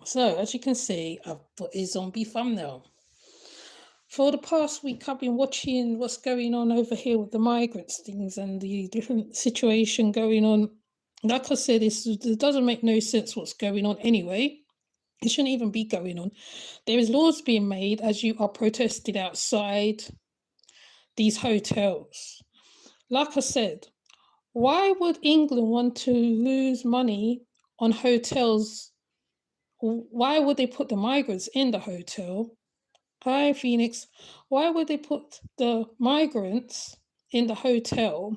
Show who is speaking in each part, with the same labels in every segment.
Speaker 1: So, as you can see, I've put a zombie thumbnail. For the past week, I've been watching what's going on over here with the migrants things and the different situation going on. Like I said, it doesn't make no sense what's going on anyway. It shouldn't even be going on. There is laws being made as you are protested outside these hotels. Like I said, why would England want to lose money on hotels? Why would they put the migrants in the hotel? Hi, Phoenix. Why would they put the migrants in the hotel?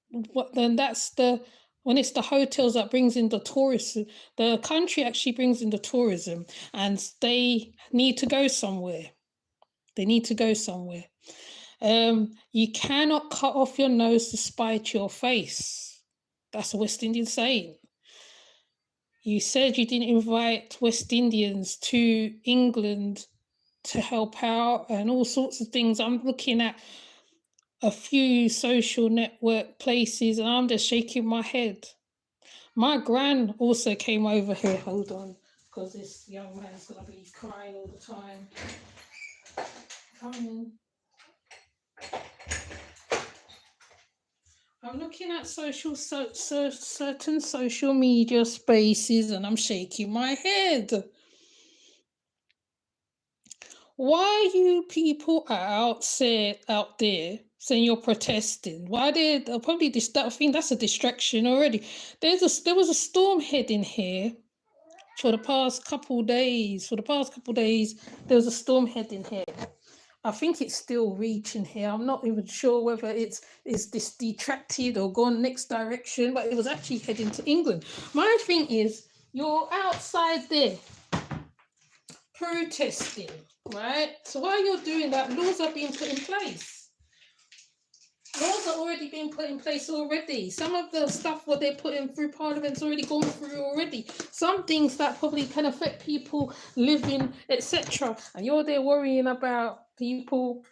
Speaker 1: What then? That's the when it's the hotels that brings in the tourists. The country actually brings in the tourism, and they need to go somewhere. They need to go somewhere. You cannot cut off your nose to spite your face. That's a West Indian saying. You said you didn't invite West Indians to England to help out and all sorts of things. I'm looking at a few social network places and I'm just shaking my head. My gran also came over here. Hold on, because this young man's gonna be crying all the time. Come in. I'm looking at certain social media spaces and I'm shaking my head. Why you people are out there saying you're protesting? Why did probably this that I think that's a distraction already. There was a storm heading here for the past couple days. For the past couple days, there was a storm heading here. I think it's still reaching here. I'm not even sure whether it's this detracted or gone next direction, but it was actually heading to England. My thing is, you're outside there protesting, right? So while you're doing that, laws are being put in place. Laws are already being put in place already. Some of the stuff what they're putting through Parliament's already gone through already. Some things that probably can affect people living, etc. And you're there worrying about people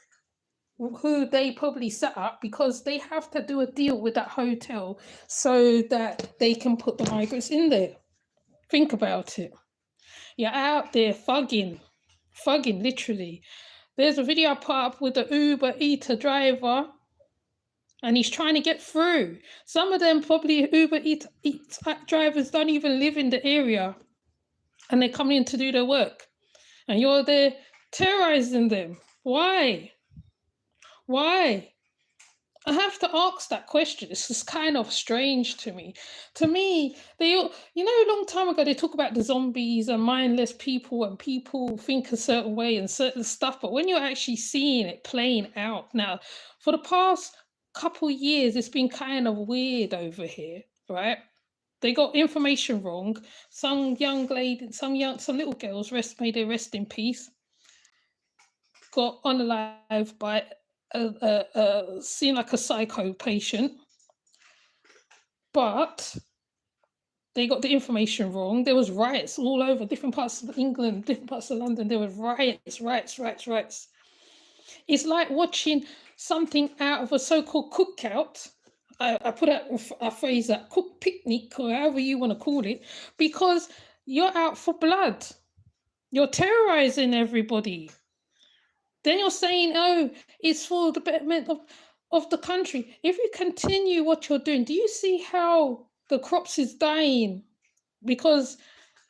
Speaker 1: who they probably set up because they have to do a deal with that hotel so that they can put the migrants in there. Think about it. You're out there thugging, literally. There's a video I put up with the Uber Eater driver, and he's trying to get through. Some of them probably Uber Eats drivers don't even live in the area, and they're coming in to do their work, and you're there terrorizing them. Why? Why? I have to ask that question. It's just kind of strange to me. To me, a long time ago, they talk about the zombies and mindless people and people think a certain way and certain stuff. But when you're actually seeing it playing out now, for the past couple years, it's been kind of weird over here, right? They got information wrong. Some young lady, some little girls, may they rest in peace, got unalive by seen like a psycho patient, but they got the information wrong. There was riots all over different parts of England, different parts of London. There were riots. It's like watching something out of a so-called cookout. I put out a phrase that cook picnic or however you want to call it, because you're out for blood. You're terrorizing everybody. Then you're saying, oh, it's for the betterment of the country. If you continue what you're doing, do you see how the crops is dying? Because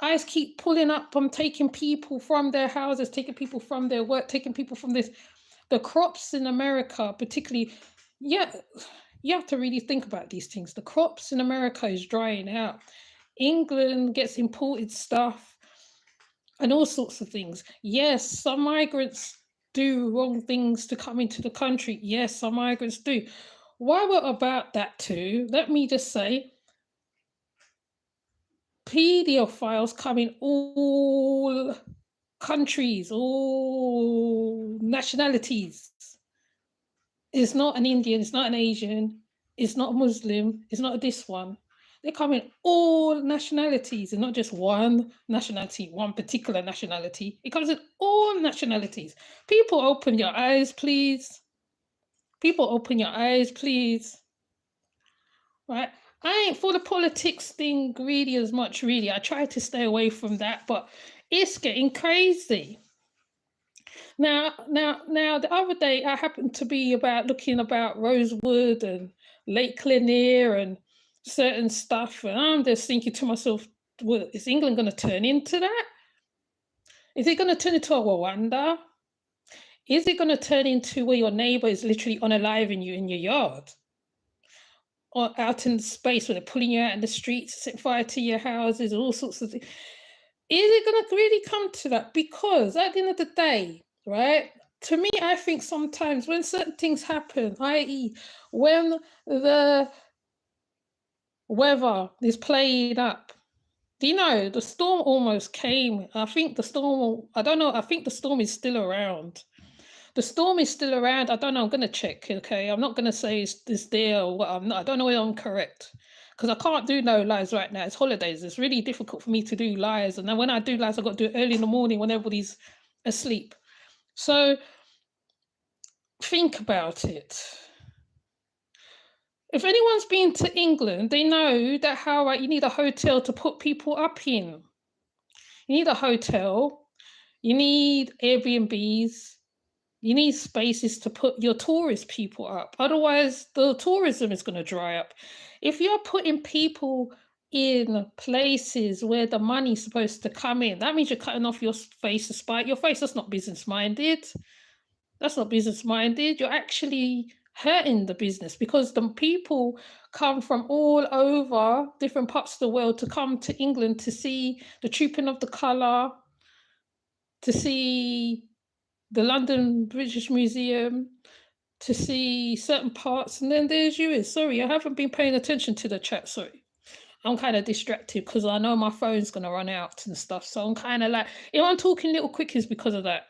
Speaker 1: I keep pulling up, I'm taking people from their houses, taking people from their work, taking people from this. The crops in America, particularly, yeah, you have to really think about these things. The crops in America is drying out. England gets imported stuff and all sorts of things. Yes, some migrants do wrong things to come into the country. Yes, some migrants do. While we're about that too, let me just say, pedophiles come in all countries, all nationalities. It's not an Indian, it's not an Asian, it's not a Muslim, it's not this one. They come in all nationalities and not just one nationality, one particular nationality. It comes in all nationalities. People, open your eyes, please. People, open your eyes, please. Right? I ain't for the politics thing really as much, really. I try to stay away from that, but it's getting crazy. Now, the other day I happened to be looking about Rosewood and Lake Lanier and certain stuff, and I'm just thinking to myself, well, is England going to turn into that? Is it going to turn into a Rwanda? Is it going to turn into where your neighbor is literally unaliving you in your yard? Or out in space where they're pulling you out in the streets, set fire to your houses, all sorts of things. Is it going to really come to that? Because at the end of the day, right, to me, I think sometimes when certain things happen, i.e., when the weather is playing up, the storm almost came. I think the storm, I don't know, I think the storm is still around. The storm is still around. I don't know. I'm going to check. Okay. I'm not going to say it's there or what. I don't know whether I'm correct because I can't do no lies right now. It's holidays. It's really difficult for me to do lies. And then when I do lies, I've got to do it early in the morning when everybody's asleep. So think about it. If anyone's been to England, they know that how you need a hotel to put people up in. You need a hotel. You need Airbnbs. You need spaces to put your tourist people up. Otherwise, the tourism is going to dry up. If you're putting people in places where the money's supposed to come in, that means you're cutting off your face to spite your face. That's not business-minded. That's not business-minded. You're actually hurting the business because the people come from all over different parts of the world to come to England to see the trooping of the colour, to see the London British Museum, to see certain parts, and then there's you. Sorry, I haven't been paying attention to the chat. Sorry, I'm kind of distracted because I know my phone's gonna run out and stuff. So I'm kind of like, if I'm talking little quickies because of that.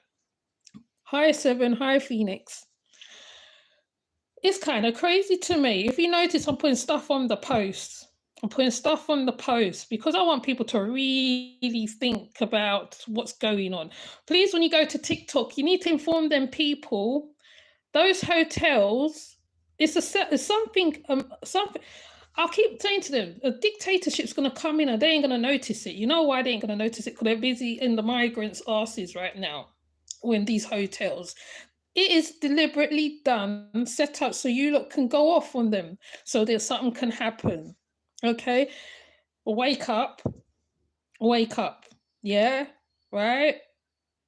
Speaker 1: Hi Seven, hi Phoenix. It's kind of crazy to me. If you notice, I'm putting stuff on the posts. I'm putting stuff on the post because I want people to really think about what's going on. Please, when you go to TikTok, you need to inform them people. Those hotels, it's something. I'll keep saying to them, a dictatorship's going to come in and they ain't going to notice it. You know why they ain't going to notice it? Because they're busy in the migrants' asses right now. When these hotels, it is deliberately done, set up so you lot can go off on them, so that something can happen. Okay, wake up, yeah, right.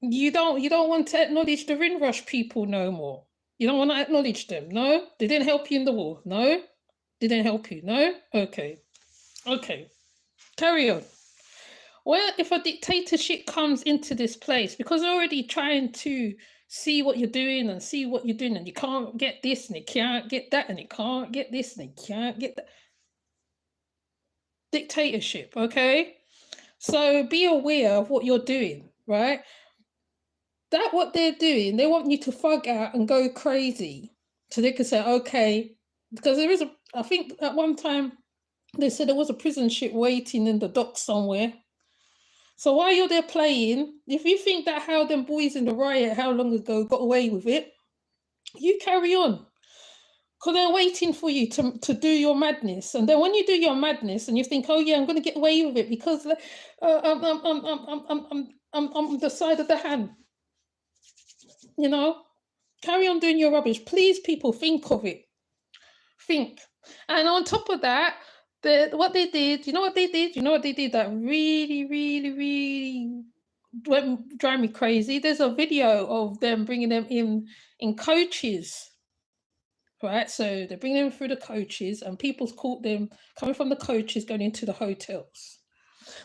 Speaker 1: You don't want to acknowledge the Windrush people no more. You don't want to acknowledge them. No, they didn't help you in the war. No, they didn't help you. No, okay, carry on. Well, if a dictatorship comes into this place, because they're already trying to see what you're doing and see what you're doing, and you can't get this and you can't get that and you can't get this and you can't get that. Dictatorship, okay? So be aware of what you're doing, right? That what they're doing, they want you to fug out and go crazy. So they can say, okay, because there is I think at one time they said there was a prison ship waiting in the docks somewhere. So while you're there playing, if you think that how them boys in the riot how long ago got away with it, you carry on. Because they're waiting for you to do your madness. And then when you do your madness and you think, oh yeah, I'm going to get away with it because I'm the side of the hand. You know, carry on doing your rubbish. Please, people, think of it. Think. And on top of that, what they did, you know what they did? You know what they did that really, really, really drive me crazy? There's a video of them bringing them in coaches, right? So they're bringing them through the coaches, and people's caught them coming from the coaches going into the hotels.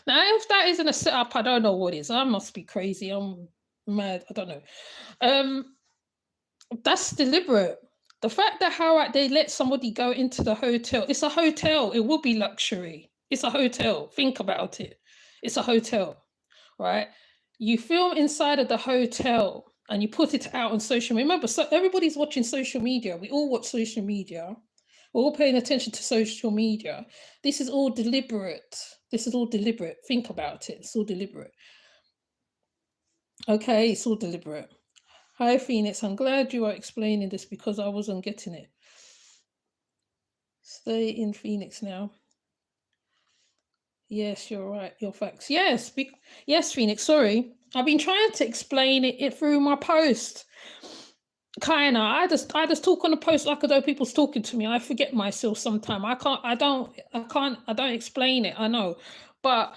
Speaker 1: Now, if that isn't a setup, I don't know what is. I must be crazy. I'm mad. I don't know. That's deliberate. The fact that how they let somebody go into the hotel, it's a hotel. It will be luxury. It's a hotel. Think about it. It's a hotel, right? You film inside of the hotel and you put it out on social media. Remember, so everybody's watching social media. We all watch social media. We're all paying attention to social media. This is all deliberate. This is all deliberate. Think about it. It's all deliberate. Okay, it's all deliberate. Hi, Phoenix. I'm glad you are explaining this because I wasn't getting it. Stay in Phoenix now. Yes, you're right. Your facts. Yes, yes, Phoenix. Sorry, I've been trying to explain it through my post. Kinda. I just talk on the post like though people's talking to me. I forget myself sometimes. I can't. I don't. I can't. I don't explain it. I know, but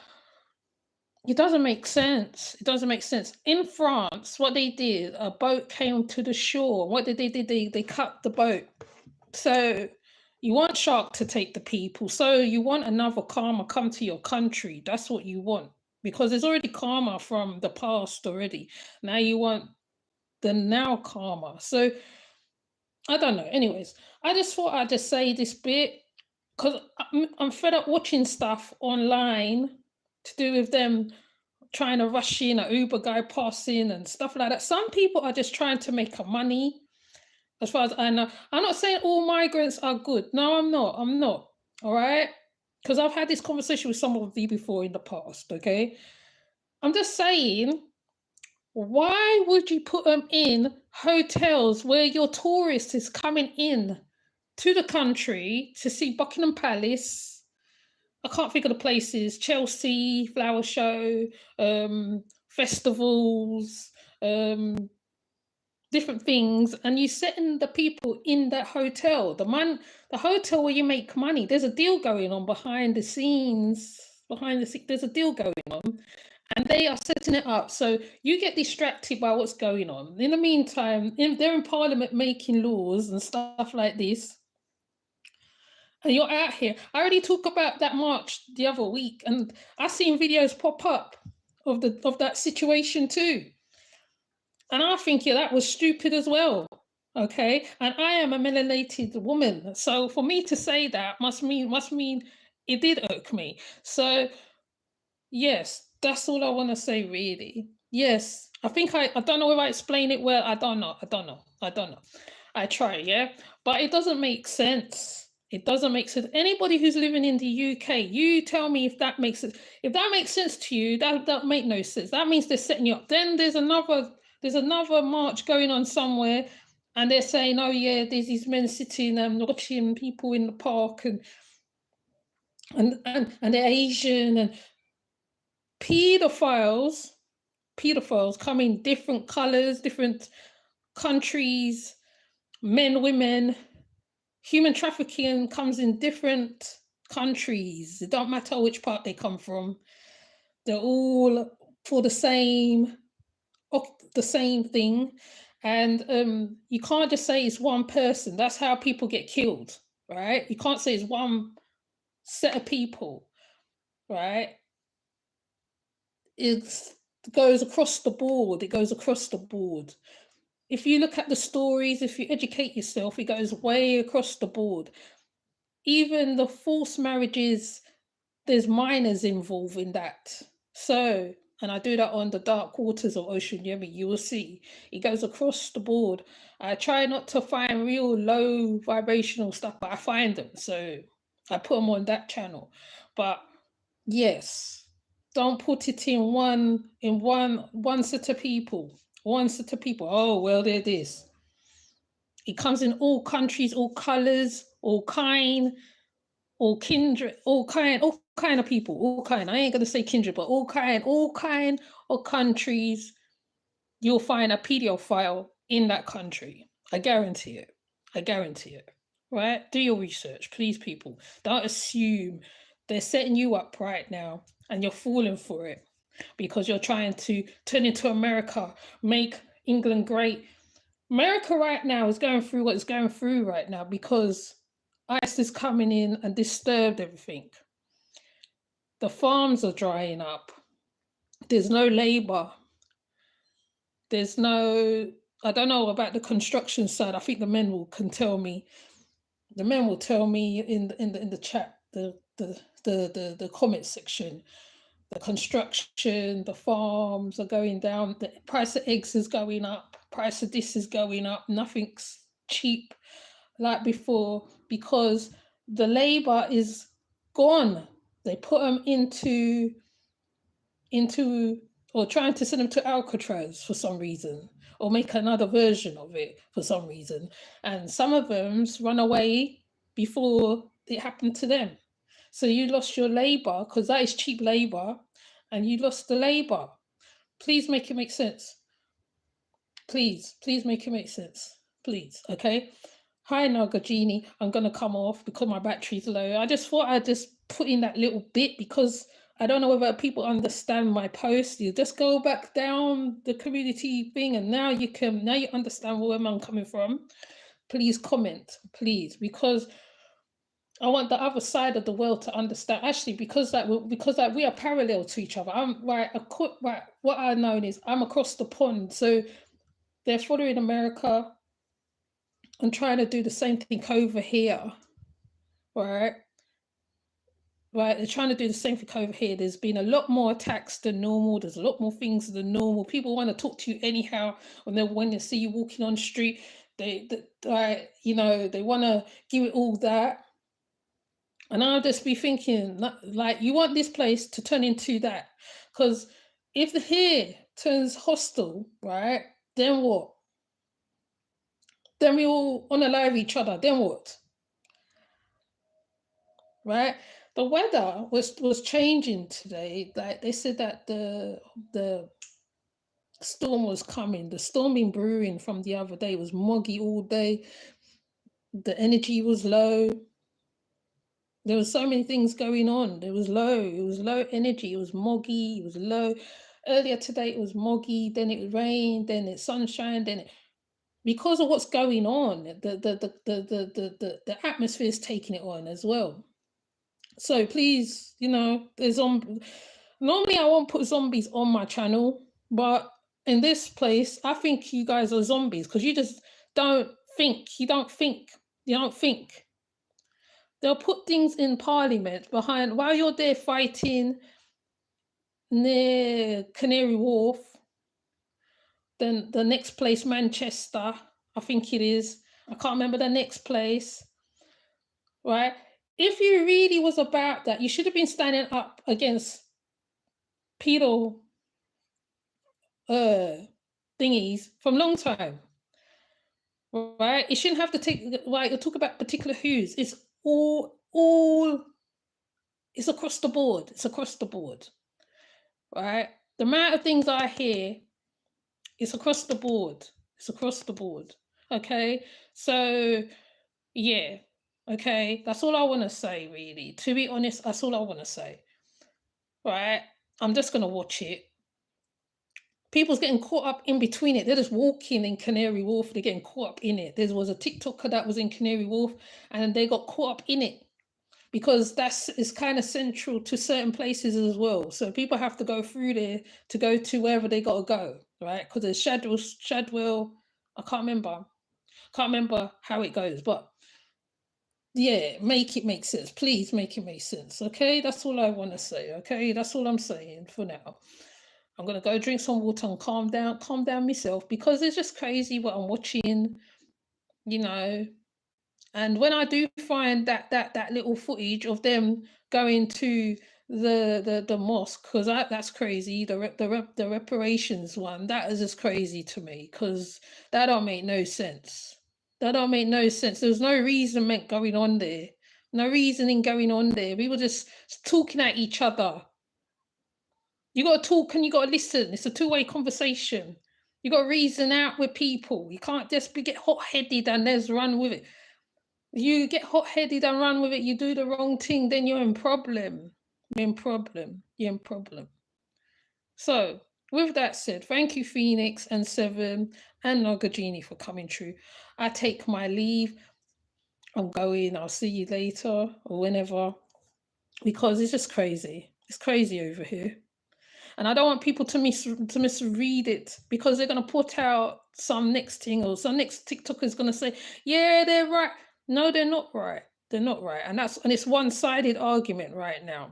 Speaker 1: it doesn't make sense. It doesn't make sense. In France, what they did, a boat came to the shore. What did they do? They cut the boat. So you want shark to take the people. So you want another karma come to your country. That's what you want. Because there's already karma from the past already. Now you want the now karma. So I don't know. Anyways, I just thought I'd just say this bit because I'm fed up watching stuff online to do with them trying to rush in, a Uber guy passing and stuff like that. Some people are just trying to make a money. As far as I know, I'm not saying all migrants are good. No, I'm not. I'm not. All right. Because I've had this conversation with some of you before in the past. Okay. I'm just saying, why would you put them in hotels where your tourist is coming in to the country to see Buckingham Palace? I can't think of the places, Chelsea, flower show, festivals, different things, and you setting the people in that hotel. The hotel where you make money. There's a deal going on behind the scenes. There's a deal going on, and they are setting it up so you get distracted by what's going on. In the meantime, they're in Parliament making laws and stuff like this. And you're out here. I already talked about that march the other week, and I've seen videos pop up of that situation too. And I think that was stupid as well. Okay. And I am a melanated woman. So for me to say that must mean it did irk me. So yes, that's all I want to say really. Yes. I think I don't know if I explain it well. I don't know. I try, yeah. But it doesn't make sense. It doesn't make sense. Anybody who's living in the UK, you tell me if that makes sense. If that makes sense to you, that make no sense. That means they're setting you up. Then there's another march going on somewhere, and they're saying, "Oh yeah, there's these men sitting and watching people in the park, and they're Asian and pedophiles come in different colors, different countries, men, women." Human trafficking comes in different countries. It don't matter which part they come from. They're all for the same thing. And you can't just say it's one person. That's how people get killed, right? You can't say it's one set of people, right? It goes across the board. It goes across the board. If you look at the stories, if you educate yourself, it goes way across the board. Even the forced marriages, there's minors involved in that. So, and I do that on the dark waters of Ocean Yemi, you will see it goes across the board. I try not to find real low vibrational stuff, but I find them. So I put them on that channel. But yes, don't put it in one set of people. One set of people. Oh, well, they're this. It comes in all countries, all colors, all kind, all kindred, all kind of people, all kind. I ain't gonna say kindred, but all kind of countries. You'll find a pedophile in that country. I guarantee it. Right? Do your research, please, people. Don't assume. They're setting you up right now, and you're falling for it because you're trying to turn into America, make England great. America right now is going through what it's going through right now because ICE is coming in and disturbed everything. The farms are drying up. There's no labor. There's no, I don't know about the construction side. I think the men can tell me. The men will tell me in the chat, the comment section. The construction, the farms are going down. The price of eggs is going up. Price of this is going up. Nothing's cheap like before because the labor is gone. They put them into or trying to send them to Alcatraz for some reason, or make another version of it for some reason. And some of them's run away before it happened to them. So you lost your labor because that is cheap labor, and you lost the labor. Please make it make sense. Please make it make sense. Please, okay? Hi, Nagajini. I'm gonna come off because my battery's low. I just thought I'd just put in that little bit because I don't know whether people understand my post. You just go back down the community thing, and now you understand where I'm coming from. Please comment, please, because I want the other side of the world to understand. Actually, because we are parallel to each other. I'm right. Right. What I know is I'm across the pond, so they're following America and trying to do the same thing over here, right? Right, they're trying to do the same thing over here. There's been a lot more attacks than normal. There's a lot more things than normal. People want to talk to you anyhow when they see you walking on the street. They they want to give it all that. And I'll just be thinking, like, you want this place to turn into that. Because if the here turns hostile, right, then what? Then we all unalive each other. Then what? Right? The weather was changing today. Like they said that the storm was coming. The storm been brewing from the other day. It was muggy all day. The energy was low. There was so many things going on. It was low energy. It was muggy. It was low. Earlier today it was muggy. Then it rained. Then it's sunshine. Because of what's going on, the atmosphere is taking it on as well. So please, there's normally I won't put zombies on my channel, but in this place, I think you guys are zombies because you just don't think. You don't think. They'll put things in Parliament behind while you're there fighting near Canary Wharf. Then the next place, Manchester, I think it is. I can't remember the next place. Right? If you really was about that, you should have been standing up against pedal thingies from long time. Right? It shouldn't have to take, like, you talk about particular who's. It's all it's across the board. It's across the board. Right? The amount of things I hear, it's across the board. It's across the board. Okay? So yeah. Okay, that's all I want to say, really. To be honest, that's all I want to say. Right? I'm just going to watch it. People's getting caught up in between it. They're just walking in Canary Wharf. They're getting caught up in it. There was a TikToker that was in Canary Wharf and they got caught up in it because is kind of central to certain places as well. So people have to go through there to go to wherever they got to go, right? Because there's Shadwell. I can't remember how it goes, but yeah, make it make sense. Please make it make sense. Okay, that's all I want to say. Okay, that's all I'm saying for now. I'm gonna go drink some water and calm down myself because it's just crazy what I'm watching, And when I do find that little footage of them going to the mosque, because that's crazy. The reparations one, that is just crazy to me because that don't make no sense. That don't make no sense. There was no reason going on there. No reasoning going on there. We were just talking at each other. You got to talk and you got to listen. It's a two-way conversation. You got to reason out with people. You can't just get hot-headed and let's run with it. You get hot-headed and run with it, you do the wrong thing, then you're in problem. You're in problem. So, with that said, thank you, Phoenix and Seven and Nagajini for coming through. I take my leave. I'm going. I'll see you later or whenever. Because it's just crazy. It's crazy over here. And I don't want people to misread it because they're going to put out some next thing or some next TikToker is going to say, yeah, they're right. No, they're not right. They're not right. And it's one-sided argument right now.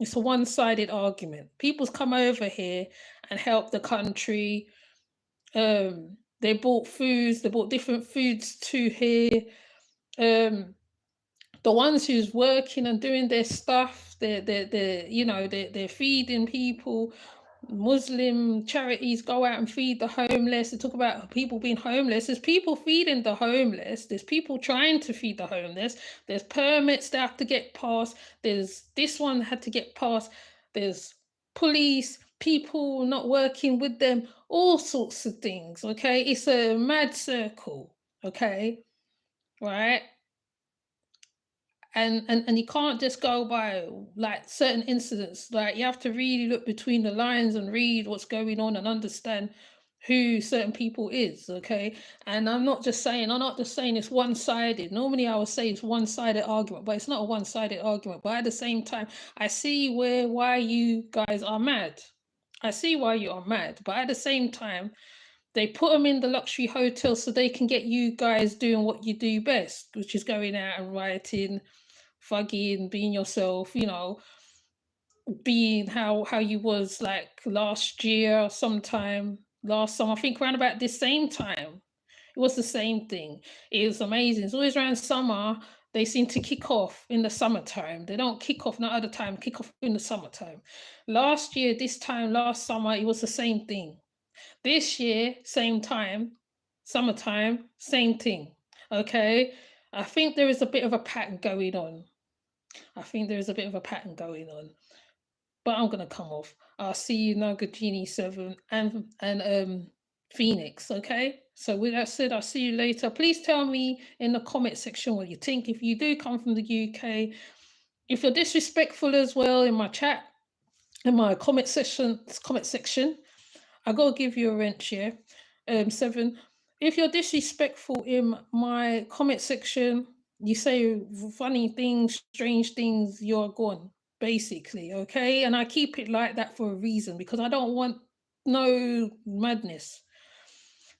Speaker 1: It's a one-sided argument. People's come over here and helped the country. They bought foods. They bought different foods to here. The ones who's working and doing their stuff, they're feeding people. Muslim charities go out and feed the homeless. They talk about people being homeless. There's people feeding the homeless. There's people trying to feed the homeless. There's permits that have to get passed. There's this one had to get passed. There's police, people not working with them, all sorts of things. Okay. It's a mad circle. Okay. Right. And you can't just go by like certain incidents. Like you have to really look between the lines and read what's going on and understand who certain people is. Okay. And I'm not just saying it's one-sided. Normally I would say it's one-sided argument, but it's not a one-sided argument. But at the same time, I see why you guys are mad. I see why you are mad, but at the same time, they put them in the luxury hotel so they can get you guys doing what you do best, which is going out and rioting, fucking being yourself, being how you was like last year, sometime last summer. I think around about this same time, it was the same thing. It was amazing. It's always around summer. They seem to kick off in the summertime. They don't kick off no other time, kick off in the summertime. Last year, this time, last summer, it was the same thing. This year, same time, summertime, same thing. Okay. I think there is a bit of a pattern going on. But I'm gonna come off. I'll see you Nagajini 7 and Phoenix, okay? So with that said, I'll see you later. Please tell me in the comment section what you think. If you do come from the UK, if you're disrespectful as well in my chat, in my comment section, I gotta give you a wrench here. 7. If you're disrespectful in my comment section, you say funny things, strange things, you're gone, basically, okay? And I keep it like that for a reason because I don't want no madness.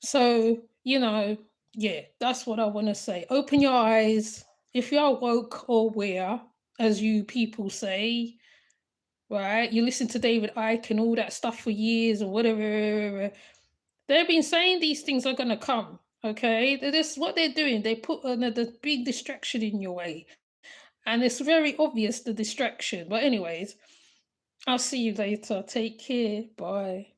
Speaker 1: So, yeah, that's what I want to say. Open your eyes. If you're woke or aware, as you people say, right? You listen to David Icke and all that stuff for years or whatever. They've been saying these things are going to come, okay? This what they're doing. They put the big distraction in your way. And it's very obvious, the distraction. But anyways, I'll see you later. Take care. Bye.